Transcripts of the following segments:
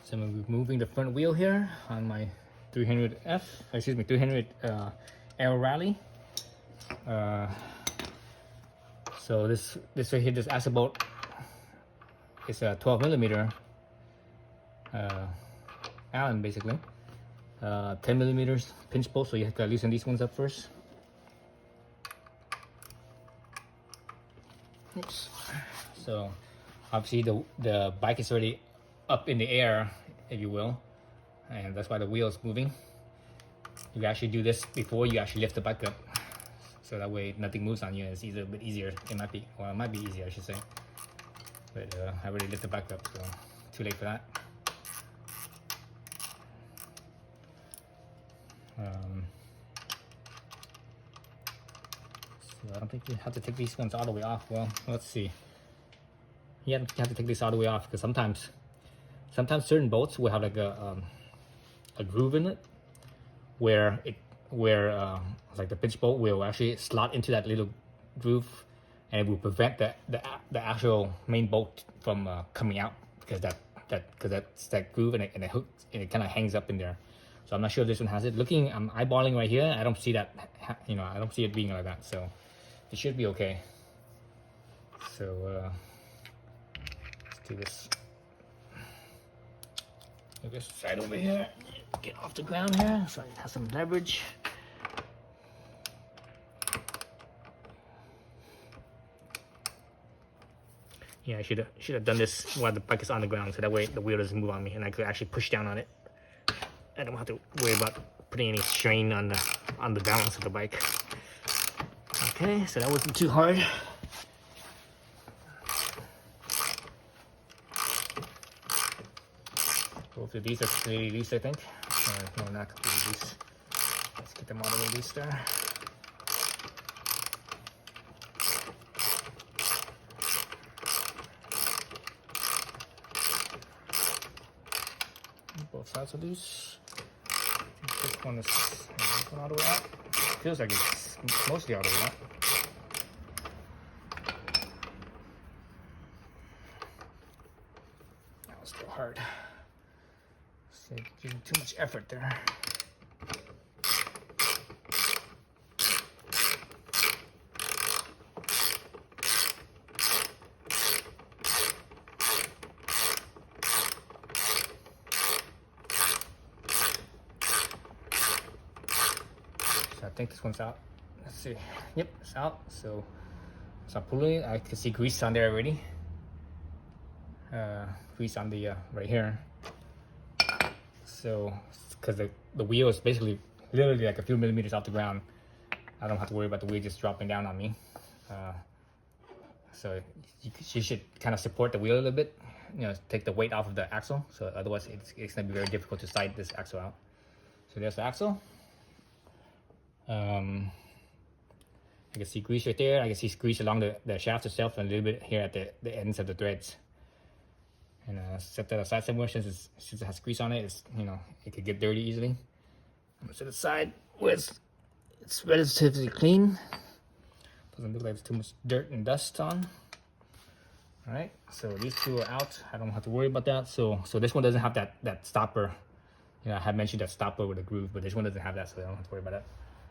So I'm gonna be moving the front wheel here on my 300L Rally. So this right here, this axle bolt is a 12 millimeter Allen basically. 10 millimeters pinch bolt, so you have to loosen these ones up first. Oops. So obviously the bike is already up in the air, if you will, and that's why the wheel is moving. You actually do this before you actually lift the bike up, so that way nothing moves on you, and it's a bit easier. It might be easier, I should say. But I already lifted the bike up, so too late for that. So I don't think you have to take these ones all the way off. Well, let's see. You have to take this all the way off, because sometimes certain bolts will have like a groove in it, where like the pinch bolt will actually slot into that little groove, and it will prevent the actual main bolt from coming out, because that's that groove, and it hooks, and it kind of hangs up in there. So I'm not sure if this one has it. I'm eyeballing right here. I don't see that. I don't see it being like that. So it should be okay. So let's do this. Move this side over here. Get off the ground here, so it has some leverage. Yeah, I should have done this while the bike is on the ground, so that way the wheel doesn't move on me, and I could actually push down on it. I don't have to worry about putting any strain on the balance of the bike. Okay, so that wasn't too hard. Both of these are completely loose, I think. No, not completely loose. Let's get them all the way loose there. Both sides are loose. This one is all the way out. Feels like it's mostly all the way out. That was still hard. So using too much effort there. So I think this one's out. Let's see. Yep, it's out. So I'm pulling it. I can see grease on there already. Grease on the right here. So because the wheel is basically literally like a few millimeters off the ground, I don't have to worry about the wheel just dropping down on me. So you should kind of support the wheel a little bit, take the weight off of the axle. So otherwise it's going to be very difficult to slide this axle out. So there's the axle. I can see grease right there. I can see grease along the shaft itself, and a little bit here at the ends of the threads. And set that aside somewhere, since it has grease on it. It could get dirty easily. I'm gonna set it aside where it's relatively clean. Doesn't look like there's too much dirt and dust on. All right, so these two are out. I don't have to worry about that. So this one doesn't have that stopper. I had mentioned that stopper with a groove, but this one doesn't have that, so I don't have to worry about that.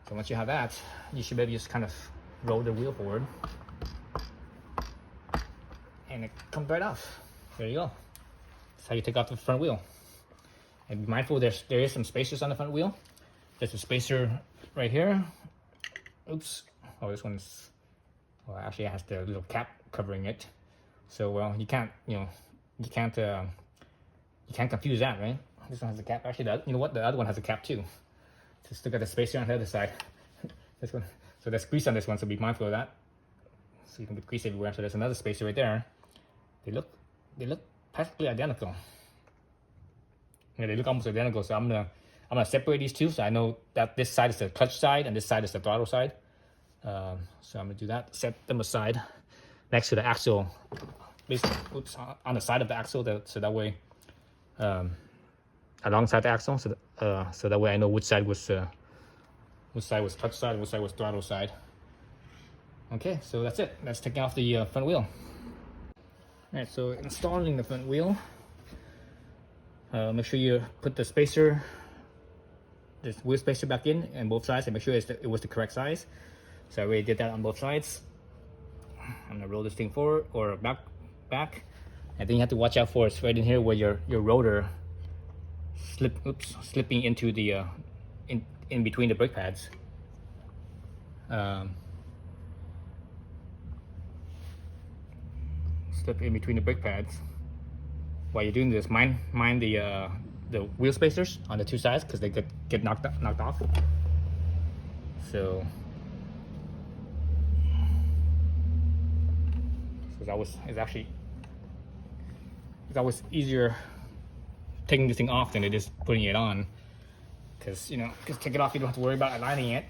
So once you have that, you should maybe just kind of roll the wheel forward, and it comes right off. There you go. That's how you take off the front wheel. And be mindful, there is some spacers on the front wheel. There's a spacer right here. Oops. Oh, this one's, well, actually it has the little cap covering it. So, well, you can't confuse that, right? This one has a cap. Actually, you know what? The other one has a cap too. Just look at the spacer on the other side. This one. So there's grease on this one, so be mindful of that. So you can get grease everywhere. So there's another spacer right there. They look practically identical. Yeah, they look almost identical. So I'm gonna separate these two, so I know that this side is the clutch side and this side is the throttle side. So I'm gonna do that. Set them aside next to the axle, basically, on the side of the axle, so that way, alongside the axle, so that way I know which side was clutch side and which side was throttle side. Okay, so that's it. That's taking off the front wheel. Alright, so installing the front wheel. Make sure you put the spacer, this wheel spacer back in on both sides, and make sure it was the correct size. So I already did that on both sides. I'm gonna roll this thing forward or back. And then you have to watch out for it's right in here where your rotor slipping into the in between the brake pads. Slip in between the brake pads. While you're doing this, mind the wheel spacers on the two sides because they get knocked off. So it's always easier taking this thing off than it is putting it on, because take it off, you don't have to worry about aligning it.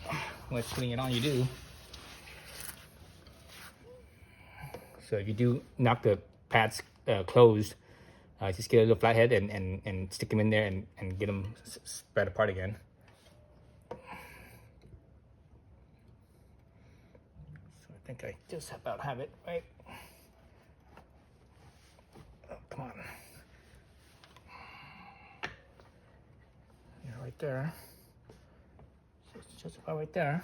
When it's putting it on, you do. So if you do knock the pads closed, just get a little flathead and stick them in there and get them spread apart again. So I think I just about have it right. Oh, come on. Yeah, right there. So it's just about right there.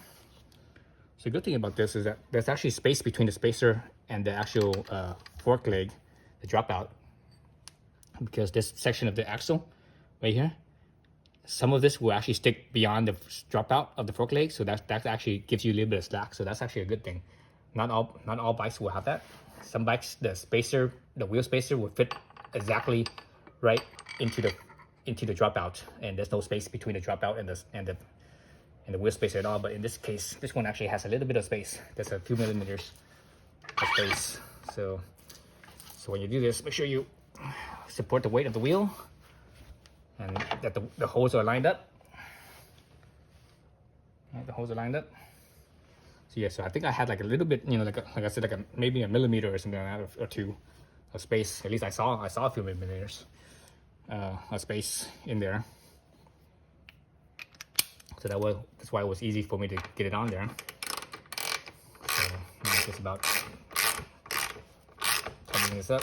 So the good thing about this is that there's actually space between the spacer and the actual fork leg, the dropout, because this section of the axle right here, some of this will actually stick beyond the dropout of the fork leg, so that actually gives you a little bit of slack. So that's actually a good thing. Not all bikes will have that. Some bikes, the wheel spacer will fit exactly right into the dropout, and there's no space between the dropout and the wheel spacer at all. But in this case, this one actually has a little bit of space. There's a few millimeters of space. So when you do this, make sure you support the weight of the wheel and that the holes are lined up. Right, the holes are lined up. So yeah, so I think I had like a little bit, like I said, like maybe a millimeter or something like that, or two of space. At least I saw a few millimeters of space in there. So that's why it was easy for me to get it on there. So I'm just about tightening this up.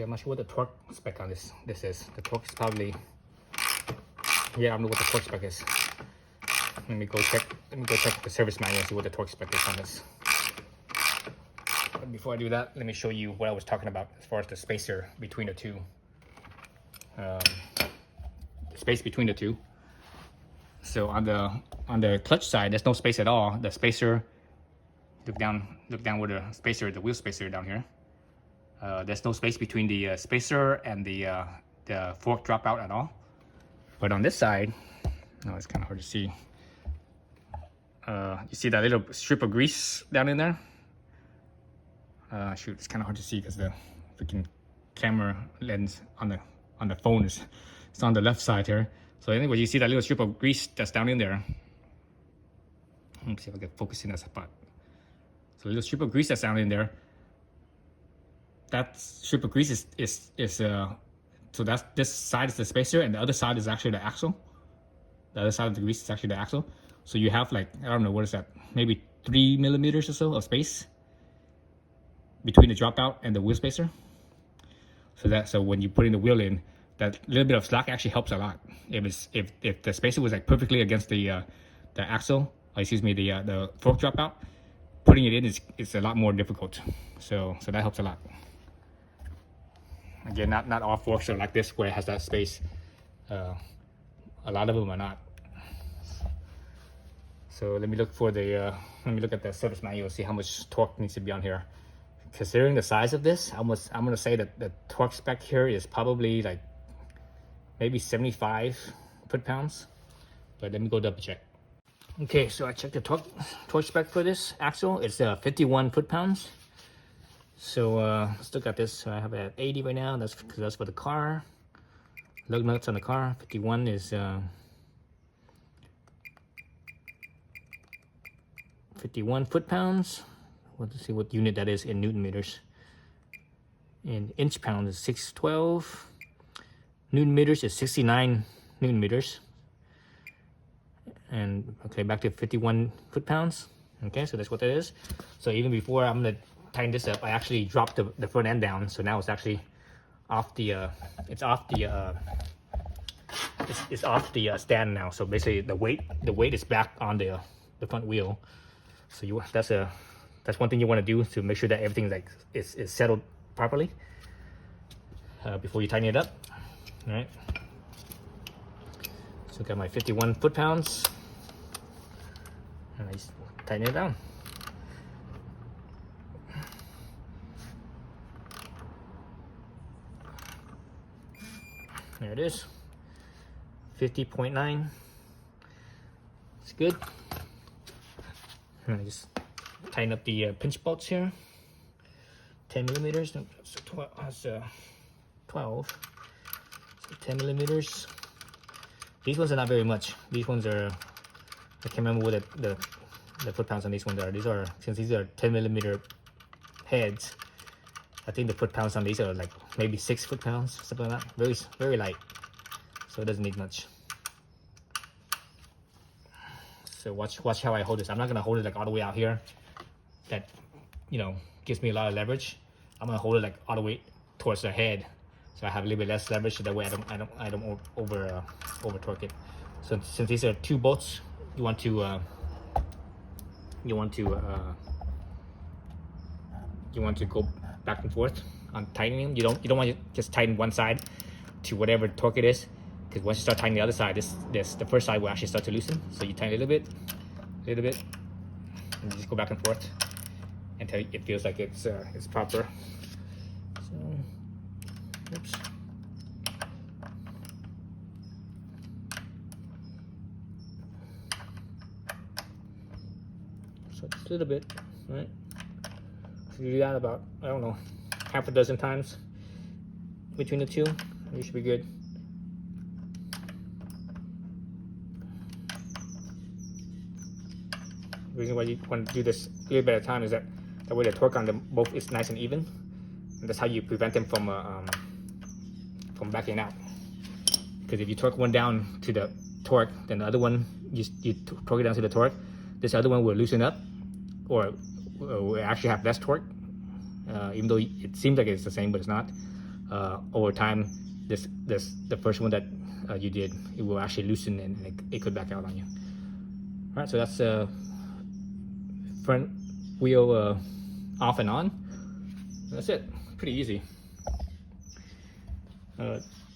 I'm not sure what the torque spec on this is. The torque is probably, yeah, I don't know what the torque spec is. Let me go check the service manual and see what the torque spec is on this. But before I do that, let me show you what I was talking about as far as the spacer between the two. Space between the two. So on the clutch side, there's no space at all. The spacer, look down where the wheel spacer down here. There's no space between the spacer and the fork dropout at all. But on this side, it's kind of hard to see. You see that little strip of grease down in there? Shoot, it's kind of hard to see because the freaking camera lens on the phone is on the left side here. So anyway, you see that little strip of grease that's down in there. Let me see if I can focus in that spot. So a little strip of grease that's down in there. That strip of grease is so that's this side is the spacer and the other side is actually the axle. The other side of the grease is actually the axle. So you have like, I don't know, what is that? Maybe 3 millimeters or so of space between the dropout and the wheel spacer. So when you put in the wheel in, that little bit of slack actually helps a lot. If the spacer was like perfectly against the axle, the fork dropout, putting it in is a lot more difficult. So that helps a lot. Again, not all forks are like this where it has that space. A lot of them are not. So let me look at the service manual, see how much torque needs to be on here. Considering the size of this, I'm gonna say that the torque spec here is probably like maybe 75 foot-pounds. But let me go double check. Okay, so I checked the torque spec for this axle. It's 51 foot-pounds. So let's look at this. So I have it at 80 right now. That's because that's for the car. Lug nuts on the car. 51 is 51 foot-pounds. Let's see what unit that is in Newton meters. In inch pounds is 612. Newton meters is 69 Newton meters. And okay, back to 51 foot-pounds. Okay, so that's what that is. So even before I'm gonna tighten this up, I actually dropped the front end down. So now it's actually off the it's off the stand now. So basically the weight is back on the front wheel. So that's one thing you want to do to make sure that everything is settled properly before you tighten it up. All right. So I got my 51 foot-pounds, and I just tighten it down. There it is. 50.9. It's good. And I just tighten up the pinch bolts here. 10 millimeters. No, so 12. So 10 millimeters. These ones are not very much. These ones are, I can't remember what the foot-pounds on these ones are. Since these are 10 millimeter heads, I think the foot-pounds on these are like maybe 6 foot-pounds, something like that. Very, very light. So it doesn't need much. So watch how I hold this. I'm not gonna hold it like all the way out here. That, you know, gives me a lot of leverage. I'm gonna hold it like all the way towards the head, so I have a little bit less leverage. So that way I don't over torque it. So since these are 2 bolts, you want to go back and forth on tightening them. You don't want to just tighten one side to whatever torque it is, because once you start tightening the other side, the first side will actually start to loosen. So you tighten a little bit, and you just go back and forth until it feels like it's proper. So, oops. So just a little bit, right? So you do that about, I don't know, half a dozen times between the two, you should be good. The reason why you want to do this a little bit at a time is that way the torque on them both is nice and even, and that's how you prevent them from backing out. Because if you torque one down to the torque, then the other one you torque it down to the torque, this other one will loosen up, or will actually have less torque, even though it seems like it's the same, but it's not. Over time, the first one that you did, it will actually loosen and it could back out on you. All right, so that's front wheel off and on. That's it. Pretty easy.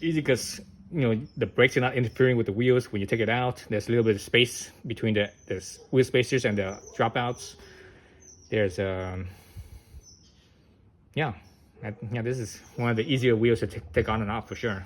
Easy because, you know, the brakes are not interfering with the wheels when you take it out. There's a little bit of space between the wheel spacers and the dropouts. There's yeah, this is one of the easier wheels to take on and off for sure.